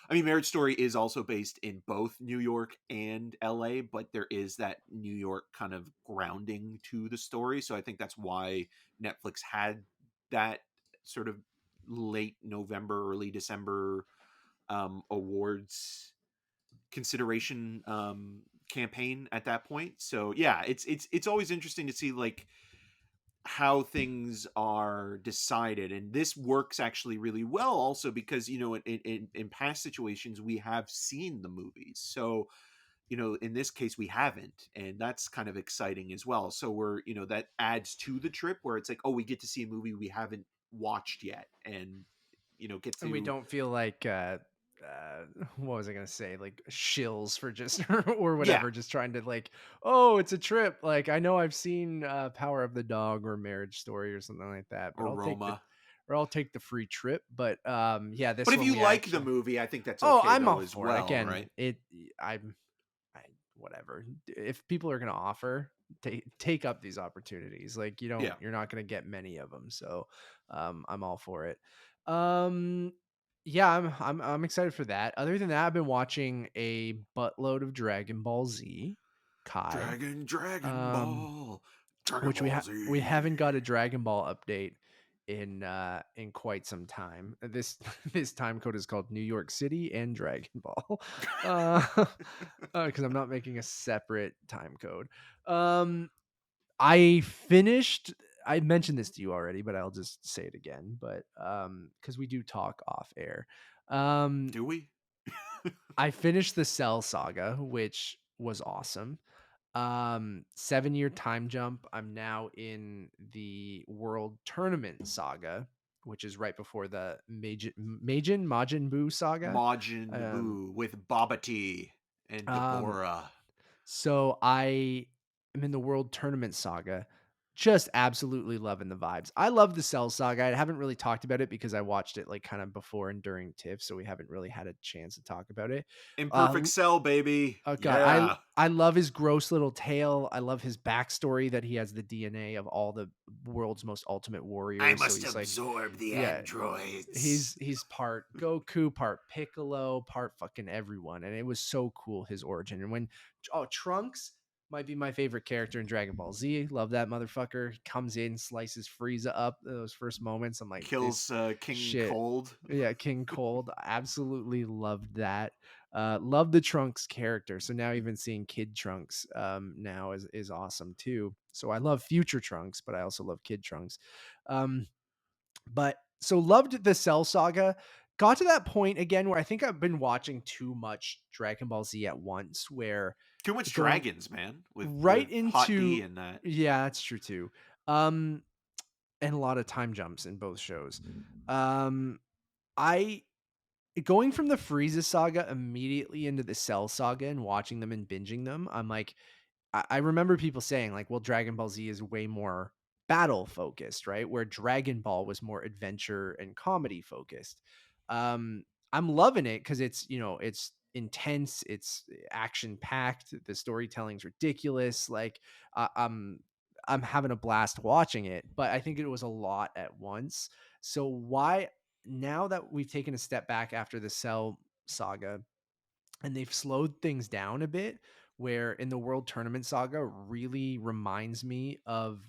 I mean, Marriage Story is also based in both New York and LA, but there is that New York kind of grounding to the story. So I think that's why Netflix had that sort of late November, early December awards consideration campaign at that point. So yeah, it's always interesting to see like how things are decided, and this works actually really well also because in past situations we have seen the movies, so in this case we haven't, and that's kind of exciting as well. So we're that adds to the trip where it's like, oh, we get to see a movie we haven't watched yet, and get And we to don't feel like what was I gonna say, like shills for just or yeah, whatever, just trying to like, oh, it's a trip, like I know I've seen Power of the Dog or Marriage Story or something like that, but or Roma. I'll take the free trip. But yeah, But this if one you we like the actually, movie, I think that's oh, okay I'm though all as for it. well, Again, right? I whatever. If people are gonna offer, take up these opportunities. Like Yeah. you're not gonna get many of them. So I'm all for it. Um yeah, I'm excited for that. Other than that, I've been watching a buttload of Dragon Ball Z Kai. Dragon Um Ball, Dragon which Ball we Z. haven't got a Dragon Ball update in quite some time. This this time code is called New York City and Dragon Ball. Uh because I'm not making a separate time code. Um I finished I mentioned this to you already, but I'll just say it again. But because we do talk off air. Um Do we? I finished the Cell Saga, which was awesome. 7-year time jump. I'm now in the World Tournament Saga, which is right before the Majin Buu saga. Majin Um, Buu with Babati and um, Dabura. so I am in the World Tournament Saga. Just absolutely loving the vibes. I love the Cell Saga. I haven't really talked about it because I watched it like kind of before and during TIFF, so we haven't really had a chance to talk about it. Imperfect Cell, baby. Oh god, Yeah. I love his gross little tail. I love his backstory that he has the DNA of all the world's most ultimate I warriors. So must he's like, absorb the yeah, androids. he's part Goku, part Piccolo, part fucking everyone, and it was so cool his origin. And when Trunks might be my favorite character in Dragon Ball Z. Love that motherfucker. He comes in, slices Frieza up. Those first moments, I'm like, this Kills King shit. Cold. Yeah, King Cold. Absolutely loved that. Love the Trunks character. So now even seeing Kid Trunks now is awesome too. So I love future Trunks, but I also love Kid Trunks. But so loved the Cell Saga. Got to that point again where I think I've been watching too much Dragon Ball Z at once, where Too much going dragons, man. With right Hot into D and that. yeah, that's true too. Um and a lot of time jumps in both shows. I Going from the Frieza saga immediately into the Cell saga and watching them and binging them, I'm like, I remember people saying like, well, Dragon Ball Z is way more battle focused, right? Where Dragon Ball was more adventure and comedy focused. Um, I'm loving it because it's intense, it's action packed, the storytelling's ridiculous. Like, I, I'm I'm having a blast watching it, but I think it was a lot at once. So why now that we've taken a step back after the Cell saga and they've slowed things down a bit, where in the World Tournament Saga really reminds me of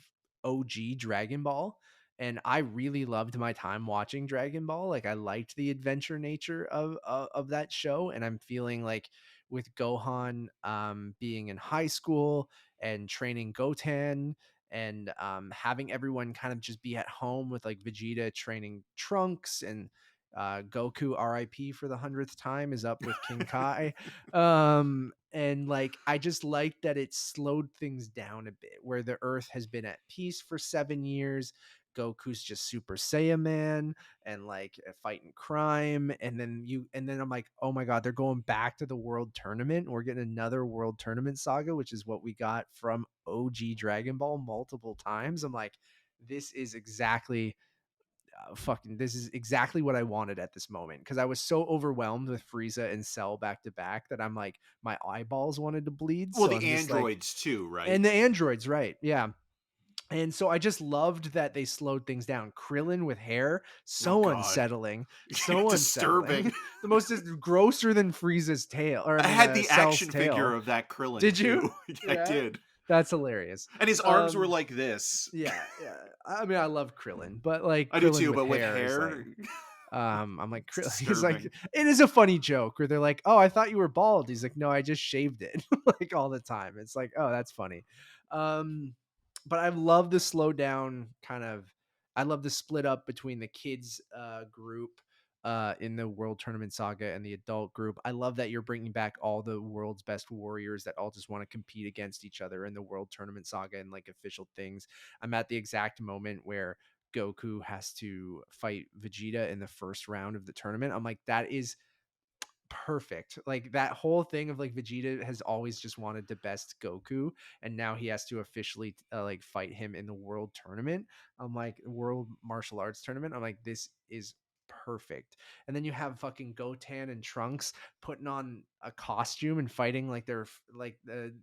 OG Dragon Ball, and I really loved my time watching Dragon Ball. Like I liked the adventure nature of that show, and I'm feeling like with Gohan being in high school and training Goten and having everyone kind of just be at home with like Vegeta training Trunks and Goku RIP for the 100th time is up with King Kai. And like I just like that it slowed things down a bit where the earth has been at peace for 7 years. Goku's just Super Saiyan man and like fighting crime, and then I'm like, oh my god, they're going back to the world tournament. We're getting another world tournament saga, which is what we got from OG Dragon Ball multiple times. I'm like, this is exactly this is exactly what I wanted at this moment, because I was so overwhelmed with Frieza and Cell back to back that I'm like my eyeballs wanted to bleed. Well, So the I'm just like, androids too, right? and the androids, right? Yeah. And so I just loved that they slowed things down. Krillin with hair, Oh so God. unsettling, so Disturbing. unsettling. The most is grosser than Frieza's tail, or I I mean, had the Cell's action figure tail. of that Krillin Did you? too. I Yeah, did. that's hilarious. And his arms were like this. Yeah, yeah. I mean, I love Krillin, but like I do Krillin too, with but with hair is like, hair, I'm like, it's he's like, disturbing. it is a funny joke where they're like, oh, I thought you were bald. He's like, no, I just shaved it like all the time. It's like, oh, that's funny. Um, but I love the slow down kind of. I love the split up between the kids group in the World Tournament Saga and the adult group. I love that you're bringing back all the world's best warriors that all just want to compete against each other in the World Tournament Saga and like official things. I'm at the exact moment where Goku has to fight Vegeta in the first round of the tournament. I'm like, that is perfect. Like that whole thing of like Vegeta has always just wanted to best Goku, and now he has to officially like fight him in the world tournament. I'm like, world martial arts tournament. I'm like, this is perfect. And then you have fucking Goten and Trunks putting on a costume and fighting like they're like the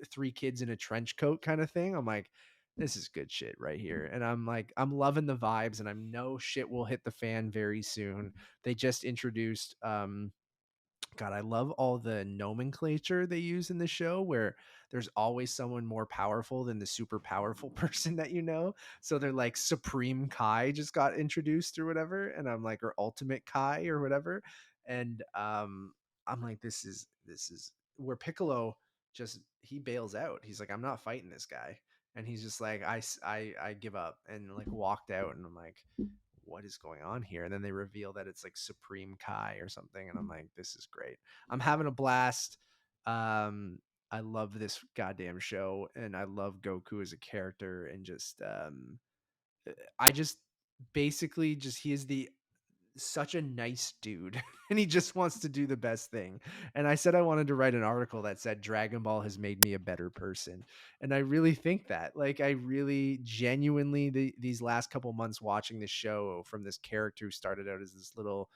three kids in a trench coat kind of thing. I'm like, this is good shit right here. And I'm like, I'm loving the vibes, and I know shit will hit the fan very soon. They just introduced God, I love all the nomenclature they use in the show where there's always someone more powerful than the super powerful person that you know. So they're like Supreme Kai just got introduced or whatever. And I'm like, or Ultimate Kai or whatever. And I'm like, this is where Piccolo just he bails out. He's like, I'm not fighting this guy. And he's just like, I give up and like walked out. And I'm like, what is going on here? And then they reveal that it's like Supreme Kai or something. And I'm like, this is great. I'm having a blast. I love this goddamn show, and I love Goku as a character, and just I just basically just he is the such a nice dude and he just wants to do the best thing. And I said I wanted to write an article that said Dragon Ball has made me a better person. And I really think that, like, I really genuinely these last couple months watching this show from this character who started out as this little,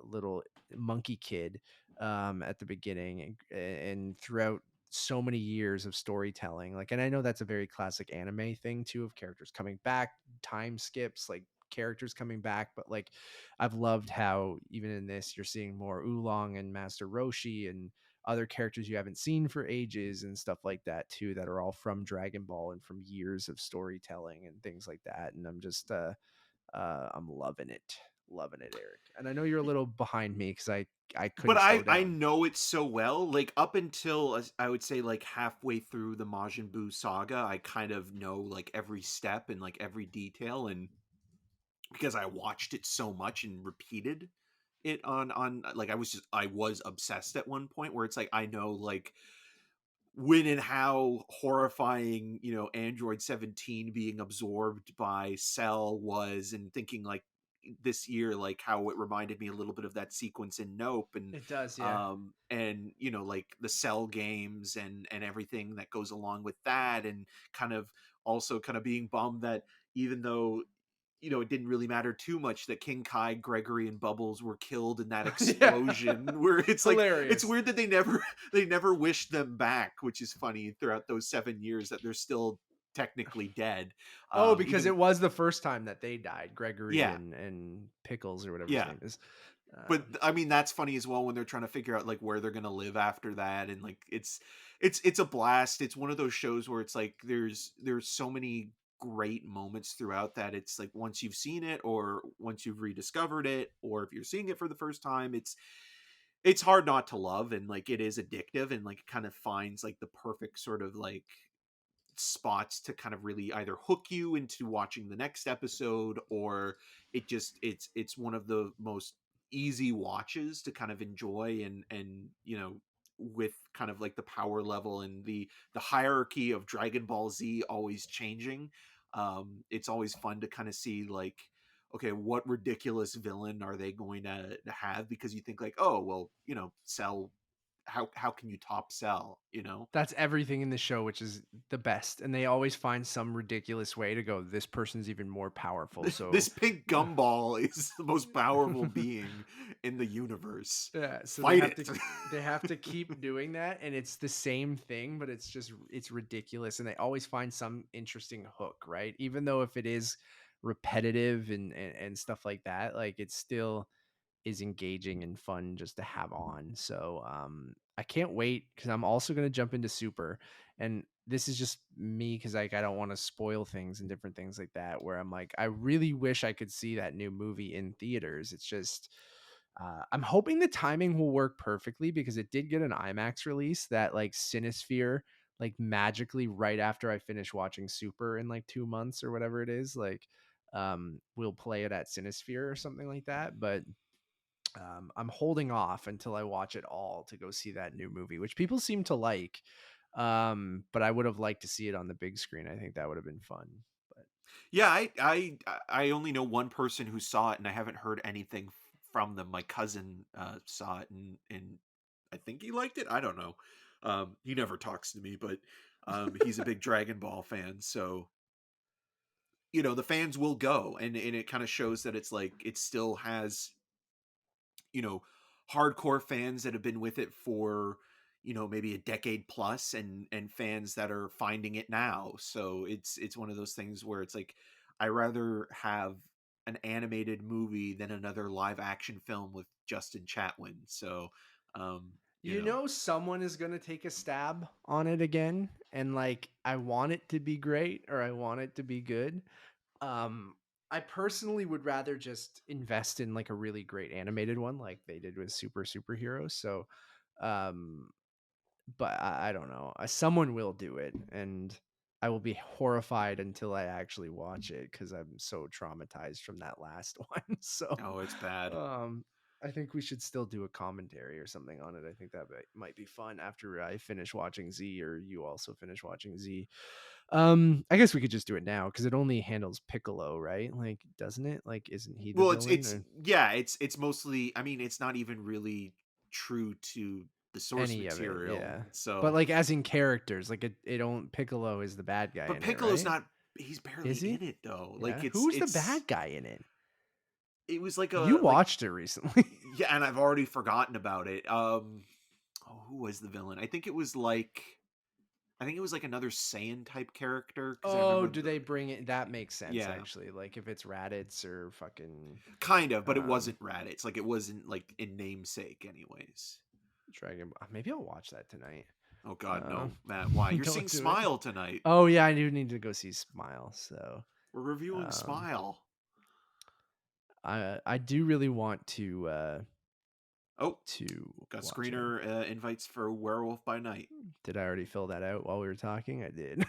little monkey kid at the beginning, and throughout so many years of storytelling, like, and I know that's a very classic anime thing too, of characters coming back, time skips, like characters coming back, but like I've loved how even in this you're seeing more Oolong and Master Roshi and other characters you haven't seen for ages and stuff like that too, that are all from Dragon Ball and from years of storytelling and things like that. And I'm just I'm loving it, Eric. And I know you're a little behind me because I But couldn't slow I down. know it so well. Like up until I would say like halfway through the Majin Buu saga, I kind of know like every step and like every detail, and because I watched it so much and repeated it on like I was obsessed at one point where it's like I know like when and how horrifying, Android 17 being absorbed by Cell was, and thinking like this year like how it reminded me a little bit of that sequence in Nope, and It does, yeah. like the Cell games and everything that goes along with that, and kind of also kind of being bummed that even though it didn't really matter too much that King Kai, Gregory, and Bubbles were killed in that Yeah. explosion. Where it's like it's Hilarious. weird that they never they never wished them back, which is funny throughout those 7 years that they're still technically dead. Oh, because Even it was the first time that they died, Gregory yeah, and Pickles or whatever his yeah. name is. But I mean that's funny as well when they're trying to figure out like where they're gonna live after that, and like it's a blast. It's one of those shows where it's like there's so many great moments throughout that it's like once you've seen it or once you've rediscovered it or if you're seeing it for the first time, it's hard not to love, and like it is addictive, and like it kind of finds like the perfect sort of like spots to kind of really either hook you into watching the next episode, or it's one of the most easy watches to kind of enjoy, and with kind of like the power level and the hierarchy of Dragon Ball Z always changing. It's always fun to kind of see like, okay, what ridiculous villain are they going to have, because you think like, oh well, Cell, how can you top Cell? That's everything in the show, which is the best. And they always find some ridiculous way to go, this person's even more powerful. This So pink gumball is the most powerful being in the universe. yeah, so Fight it. they have to keep doing that, and it's the same thing, but it's ridiculous, and they always find some interesting hook, right? Even though if it is repetitive and stuff like that, like it still is engaging and fun just to have on. So I can't wait because I'm also going to jump into Super, and this is just me because like I don't want to spoil things and different things like that, where I'm like I really wish I could see that new movie in theaters. It's just I'm hoping the timing will work perfectly because it did get an IMAX release, that like Cinesphere like magically right after I finish watching Super in like 2 months or whatever it is, like we'll play it at Cinesphere or something like that. But I'm holding off until I watch it all to go see that new movie, which people seem to like. But I would have liked to see it on the big screen. I think that would have been fun. But Yeah, I only know one person who saw it, and I haven't heard anything from them. My cousin saw it, and I think he liked it. I don't know. He never talks to me, but he's a big Dragon Ball fan, so the fans will go, and it kind of shows that it's like it still has you know hardcore fans that have been with it for maybe a decade plus, and fans that are finding it now. So it's one of those things where it's like I rather have an animated movie than another live action film with Justin Chatwin. So um you you know know, someone is going to take a stab on it again. And like, I want it to be great or I want it to be good. Um, I personally would rather just invest in like a really great animated one like they did with Superheroes. So, um, but I don't know. Someone will do it, and I will be horrified until I actually watch it because I'm so traumatized from that last one. So, oh, it's bad. um, I think we should still do a commentary or something on it. I think that might be fun after I finish watching Z, or you also finish watching Z. I guess we could just do it now because it only handles Piccolo, right? Like, doesn't it? Like, isn't he the Well, it's villain it's or yeah, it's mostly, I mean, it's not even really true to the source any of it? material. Yeah, but So, like as in characters, like it don't Piccolo is the bad guy but in it, Piccolo's right? not he's barely Is he? in it though. Like Yeah. Who's the bad guy in it? it was like You a like watched it recently. yeah, and I've already forgotten about it. Oh, who was the villain? I think it was like another Saiyan type character because I Oh, remember do they bring it? That makes sense yeah, actually. Like if it's Raditz or fucking kind of, but it um wasn't Raditz. Like it wasn't like in namesake anyways. Dragon Ball. Maybe I'll watch that tonight. Oh God, Um no, Matt, why? You're seeing don't do it. Smile tonight. Oh yeah, I do need to go see Smile. So We're reviewing um Smile. I do really want Oh, to got watch it. screener invites for Werewolf by Night. Did I already fill that out while we were talking? I did.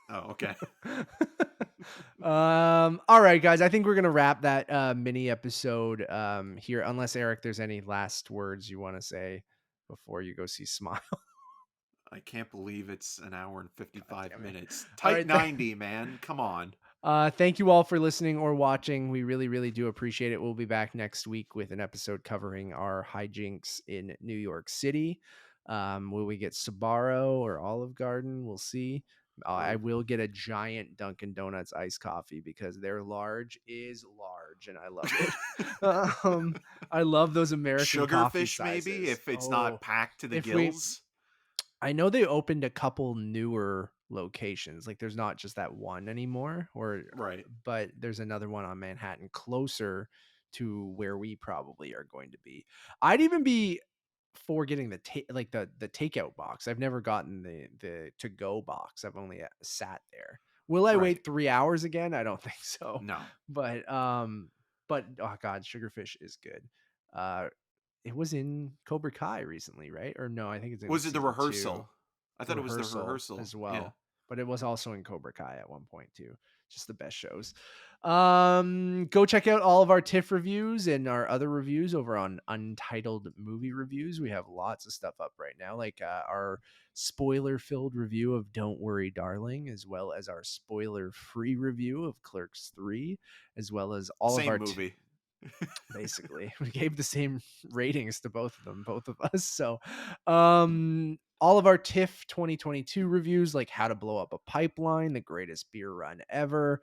Oh, okay. All right, guys. I think we're gonna wrap that mini episode here. Unless Eric, there's any last words you want to say before you go see Smile. I can't believe it's an hour and God 55 damn it. minutes. All Type right. 90, man. Come on. Thank you all for listening or watching. We really, really do appreciate it. We'll be back next week with an episode covering our hijinks in New York City. Will we get Sbarro or Olive Garden? We'll see. I Or will get a giant Dunkin' Donuts iced coffee because their large is large and I love it. I love those American coffee Sugarfish, maybe, sizes. if it's Oh, not packed to the if we gills. I know they opened a couple newer locations. Like there's not just that one anymore, or Right. but there's another one on Manhattan closer to where we probably are going to be. I'd even be for getting the takeout box. I've never gotten the to go box. I've only sat there. Will I Right. wait 3 hours again? I don't think so. No. But oh god, Sugarfish is good. Uh, it was in Cobra Kai recently, right? Or no, I think it's in Was it the season 2. rehearsal? I The thought it was the rehearsal rehearsal. as Yeah. well. But it was also in Cobra Kai at one point too. Just the best shows. Go check out all of our TIFF reviews and our other reviews over on Untitled Movie Reviews. We have lots of stuff up right now, like our spoiler-filled review of Don't Worry, Darling, as well as our spoiler-free review of Clerks 3, as well as all of Same our movie. basically we gave the same ratings to both of them, both of us. So all of our TIFF 2022 reviews, like How to Blow Up a Pipeline, The Greatest Beer Run Ever,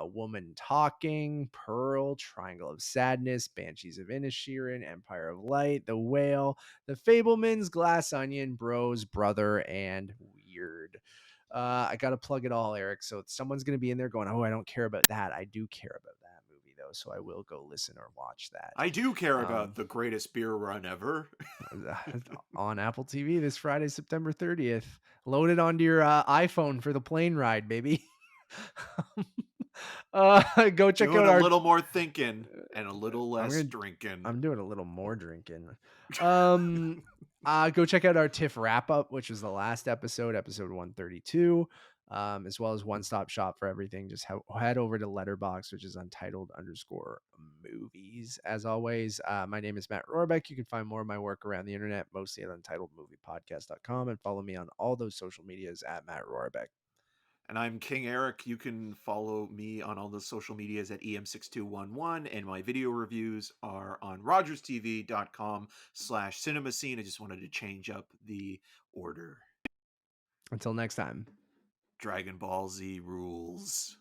Woman Talking, Pearl, Triangle of Sadness, Banshees of Inisherin, Empire of Light, The Whale, The Fablemans, Glass Onion, Bros, Brother, and Weird. I gotta plug it all, Eric. So someone's gonna be in there going, "Oh, I don't care about that." I do care about that movie though, so I will go listen or watch that. I do care Um, about the greatest beer run ever. on Apple TV this Friday, September 30th. Load it onto your iPhone for the plane ride, baby. Go check Doing out a our. little more thinking and a little I'm less gonna. drinking. I'm doing a little more drinking. Um, Go check out our TIFF wrap up, which was the last episode 132, as well as one stop shop for everything. Just head over to Letterbox, which is Untitled_movies. As always, my name is Matt Rohrbeck. You can find more of my work around the internet, mostly at UntitledMoviePodcast.com, and follow me on all those social medias at Matt Rohrbeck. And I'm King Eric. You can follow me on all the social medias at EM6211, and my video reviews are on rogerstv.com/cinemascene. I just wanted to change up the order. Until next time. Dragon Ball Z rules.